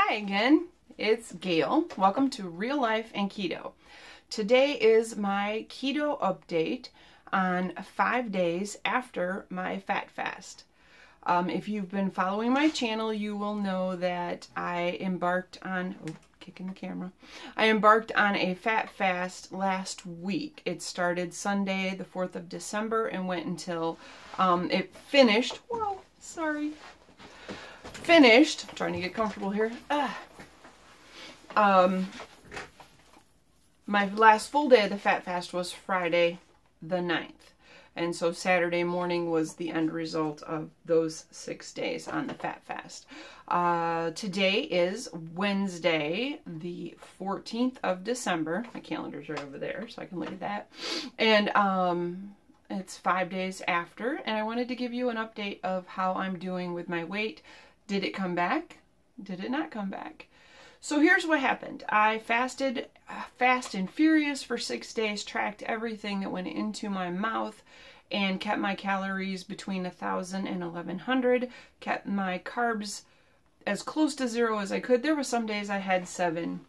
Hi again, it's Gail. Welcome to Real Life and Keto. Today is my keto update on 5 days after my fat fast. If you've been following my channel, you will know that I embarked on, kicking the camera, I embarked on a fat fast last week. It started Sunday, the 4th of December, and went until it finished. Whoa, sorry. Finished. I'm trying to get comfortable here. My last full day of the fat fast was Friday the 9th. And so Saturday morning was the end result of those 6 days on the fat fast. Today is Wednesday, the 14th of December. My calendar's right over there, so I can look at that. And it's 5 days after, and I wanted to give you an update of how I'm doing with my weight. Did it come back? Did it not come back? So here's what happened. I fasted fast and furious for 6 days, tracked everything that went into my mouth, and kept my calories between 1,000 and 1,100, kept my carbs as close to zero as I could. There were some days I had 7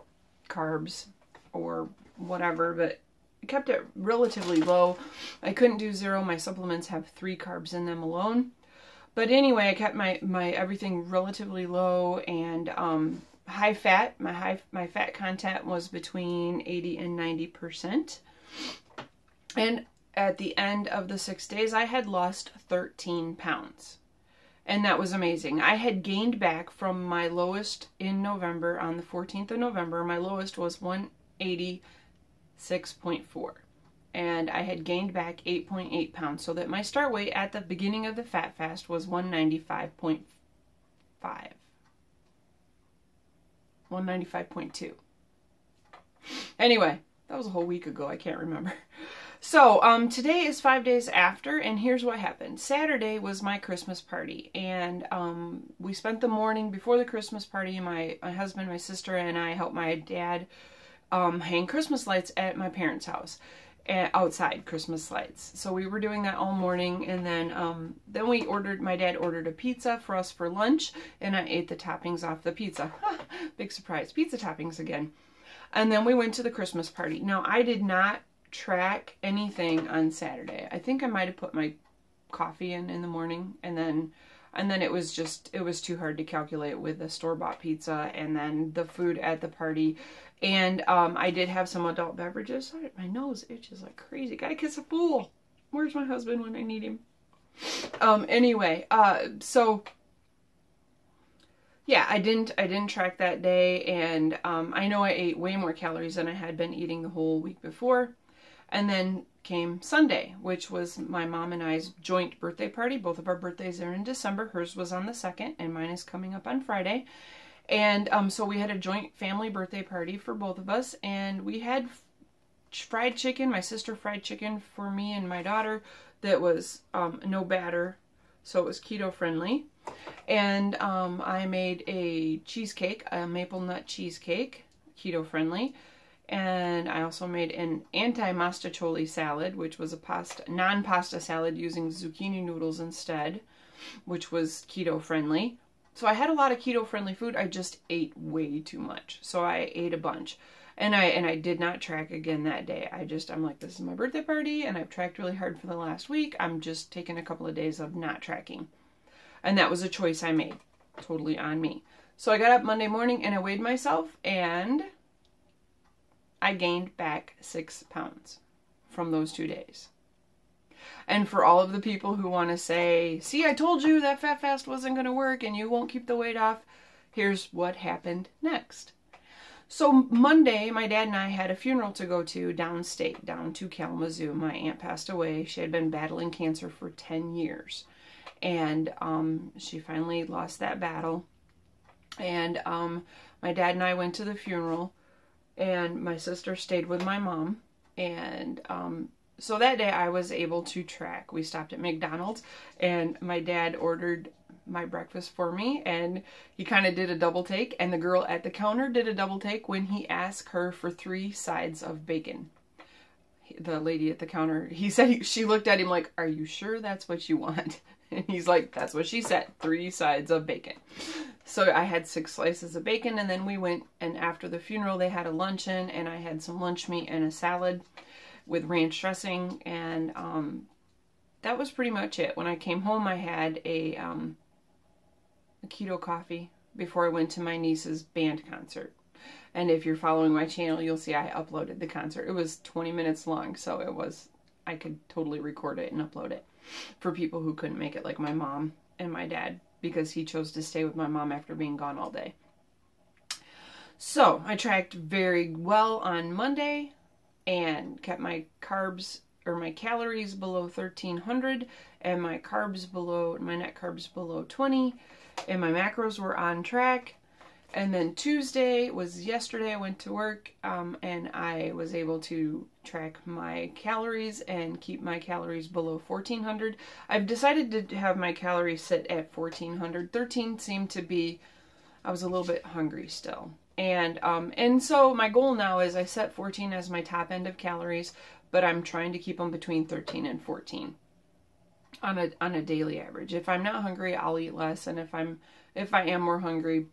carbs or whatever, but I kept it relatively low. I couldn't do 0. My supplements have 3 carbs in them alone. But anyway, I kept my everything relatively low and high fat. My fat content was between 80 and 90%. And at the end of the 6 days, I had lost 13 pounds. And that was amazing. I had gained back from my lowest in November, on the 14th of November. My lowest was 186.4. And I had gained back 8.8 pounds, so that my start weight at the beginning of the fat fast was 195.5. 195.2. Anyway, that was a whole week ago. I can't remember. So, today is 5 days after, and here's what happened. Saturday was my Christmas party, and we spent the morning before the Christmas party. My husband, my sister, and I helped my dad hang Christmas lights at my parents' house. Outside Christmas lights. So we were doing that all morning, and then my dad ordered a pizza for us for lunch, and I ate the toppings off the pizza. Big surprise, pizza toppings again. And then we went to the Christmas party. Now, I did not track anything on Saturday. I think I might have put my coffee in the morning, and then it was too hard to calculate with the store-bought pizza and then the food at the party. And I did have some adult beverages. My nose itches like crazy. Gotta kiss a fool. Where's my husband when I need him? Anyway, so yeah, I didn't track that day, and I know I ate way more calories than I had been eating the whole week before. And then came Sunday, which was my mom and I's joint birthday party. Both of our birthdays are in December. Hers was on the 2nd, and mine is coming up on Friday. And so we had a joint family birthday party for both of us, and we had fried chicken. My sister fried chicken for me and my daughter that was no batter, so it was keto friendly. And I made a cheesecake, a maple nut cheesecake, keto friendly. And I also made an anti-mostaccioli salad, which was a non-pasta salad using zucchini noodles instead, which was keto friendly. So I had a lot of keto friendly food. I just ate way too much. So I ate a bunch. And I did not track again that day. I'm like, this is my birthday party, and I've tracked really hard for the last week. I'm just taking a couple of days of not tracking. And that was a choice I made. Totally on me. So I got up Monday morning and I weighed myself, and I gained back 6 pounds from those 2 days. And for all of the people who want to say, see, I told you that fat fast wasn't going to work and you won't keep the weight off, here's what happened next. So Monday, my dad and I had a funeral to go to downstate, down to Kalamazoo. My aunt passed away. She had been battling cancer for 10 years. And she finally lost that battle. And my dad and I went to the funeral, and my sister stayed with my mom. And so that day I was able to track. We stopped at McDonald's, and my dad ordered my breakfast for me, and he kind of did a double take, and the girl at the counter did a double take when he asked her for 3 sides of bacon. The lady at the counter, he said, she looked at him like, are you sure that's what you want? And he's like, that's what she said, 3 sides of bacon. So I had 6 slices of bacon, and then we went, and after the funeral they had a luncheon, and I had some lunch meat and a salad with ranch dressing, and that was pretty much it. When I came home, I had a keto coffee before I went to my niece's band concert. And if you're following my channel, you'll see I uploaded the concert. It was 20 minutes long, so I could totally record it and upload it for people who couldn't make it, like my mom and my dad, because he chose to stay with my mom after being gone all day. So I tracked very well on Monday and kept my carbs or my calories below 1,300 and my net carbs below 20, and my macros were on track. And then Tuesday was yesterday. I went to work and I was able to track my calories and keep my calories below 1,400. I've decided to have my calories sit at 1,400. 13 seemed to be, I was a little bit hungry still. And so my goal now is I set 14 as my top end of calories, but I'm trying to keep them between 13 and 14 on a daily average. If I'm not hungry, I'll eat less, and if I am more hungry,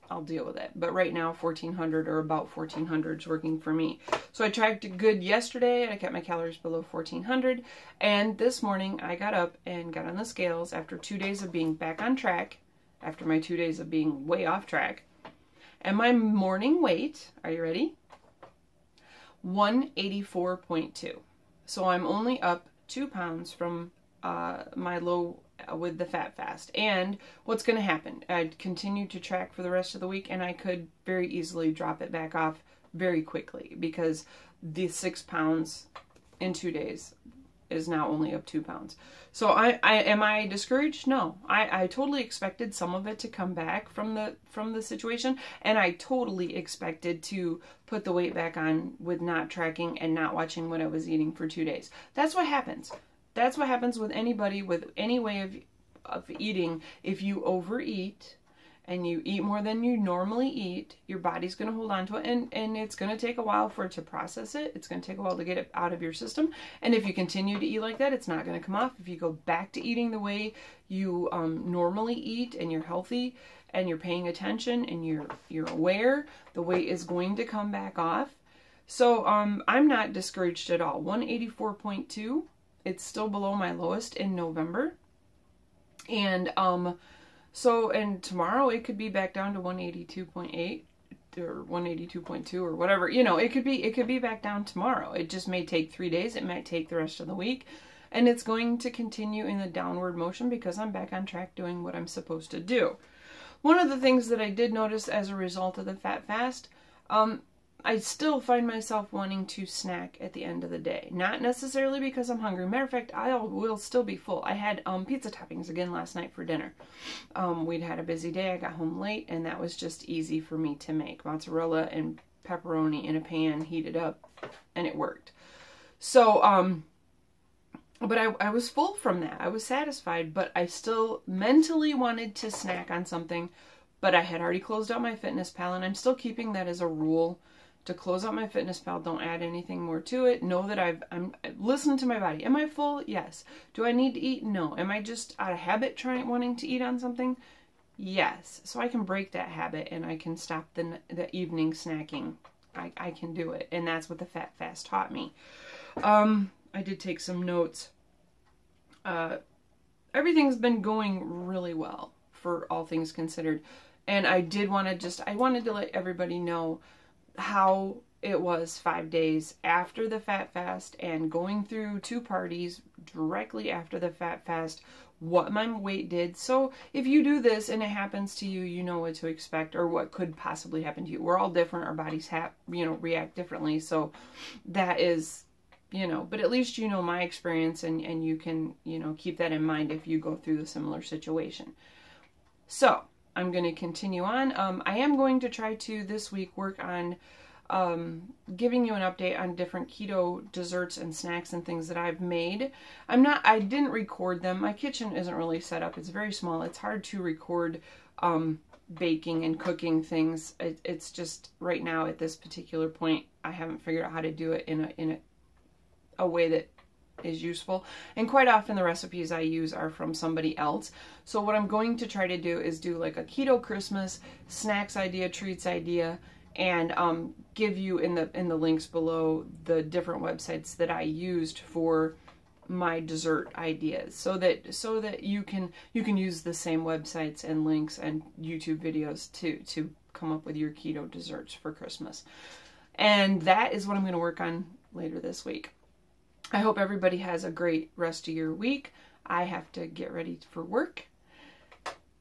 I'll deal with it. But right now, 1,400 or about 1,400 is working for me. So I tracked good yesterday, and I kept my calories below 1,400. And this morning, I got up and got on the scales after 2 days of being back on track, after my 2 days of being way off track. And my morning weight, are you ready? 184.2. So I'm only up 2 pounds from my low with the fat fast. And what's going to happen? I'd continue to track for the rest of the week, and I could very easily drop it back off very quickly, because the 6 pounds in 2 days is now only up 2 pounds. So am I discouraged? No. I totally expected some of it to come back from the situation, and I totally expected to put the weight back on with not tracking and not watching what I was eating for 2 days. That's what happens. That's what happens with anybody with any way of eating. If you overeat and you eat more than you normally eat, your body's going to hold on to it, and it's going to take a while for it to process it. It's going to take a while to get it out of your system. And if you continue to eat like that, it's not going to come off. If you go back to eating the way you normally eat, and you're healthy and you're paying attention and you're aware, the weight is going to come back off. So I'm not discouraged at all. 184.2. It's still below my lowest in November. And and tomorrow it could be back down to 182.8 or 182.2 or whatever. You know, it could be back down tomorrow. It just may take 3 days. It might take the rest of the week. And it's going to continue in the downward motion because I'm back on track doing what I'm supposed to do. One of the things that I did notice as a result of the fat fast, I still find myself wanting to snack at the end of the day. Not necessarily because I'm hungry. Matter of fact, I will still be full. I had pizza toppings again last night for dinner. We'd had a busy day. I got home late, and that was just easy for me to make. Mozzarella and pepperoni in a pan, heated up, and it worked. So, but I was full from that. I was satisfied, but I still mentally wanted to snack on something, but I had already closed out my FitnessPal, and I'm still keeping that as a rule. To close out my FitnessPal, don't add anything more to it. Know that I'm listening to my body. Am I full? Yes. Do I need to eat? No. Am I just out of habit wanting to eat on something? Yes. So I can break that habit, and I can stop the evening snacking. I can do it, and that's what the fat fast taught me. I did take some notes. Everything's been going really well for all things considered, and I wanted to let everybody know how it was 5 days after the fat fast and going through 2 parties directly after the fat fast, what my weight did. So if you do this and it happens to you, you know what to expect or what could possibly happen to you. We're all different. Our bodies react differently. So that is, but at least you know my experience, and you can, keep that in mind if you go through the similar situation. So I'm going to continue on. I am going to try to this week work on giving you an update on different keto desserts and snacks and things that I've made. I didn't record them. My kitchen isn't really set up. It's very small. It's hard to record baking and cooking things. It's just right now at this particular point, I haven't figured out how to do it in a way that is useful. And quite often the recipes I use are from somebody else. So what I'm going to try to do is do like a keto Christmas snacks idea, treats idea, and give you in the links below the different websites that I used for my dessert ideas, so that you can use the same websites and links and YouTube videos to come up with your keto desserts for Christmas. And that is what I'm going to work on later this week. I hope everybody has a great rest of your week. I have to get ready for work.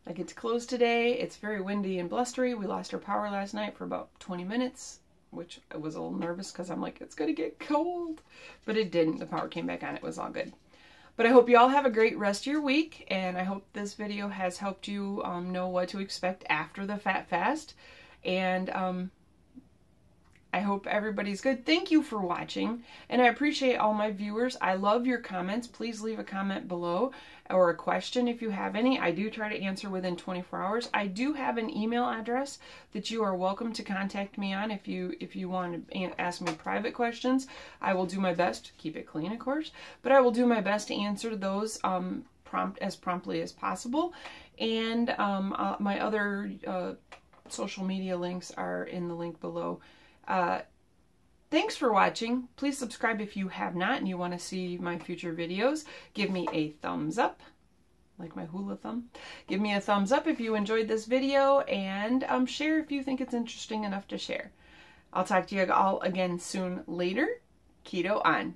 I get to close today. It's very windy and blustery. We lost our power last night for about 20 minutes. Which I was a little nervous because I'm like, it's going to get cold. But it didn't. The power came back on. It was all good. But I hope you all have a great rest of your week. And I hope this video has helped you know what to expect after the Fat Fast. And I hope everybody's good. Thank you for watching. And I appreciate all my viewers. I love your comments. Please leave a comment below or a question if you have any. I do try to answer within 24 hours. I do have an email address that you are welcome to contact me on if you want to ask me private questions. I will do my best. Keep it clean, of course. But I will do my best to answer those as promptly as possible. And my other social media links are in the link below. Thanks for watching. Please subscribe if you have not and you want to see my future videos. Give me a thumbs up, like my hula thumb. Give me a thumbs up if you enjoyed this video, and share if you think it's interesting enough to share. I'll talk to you all again soon later. Keto on.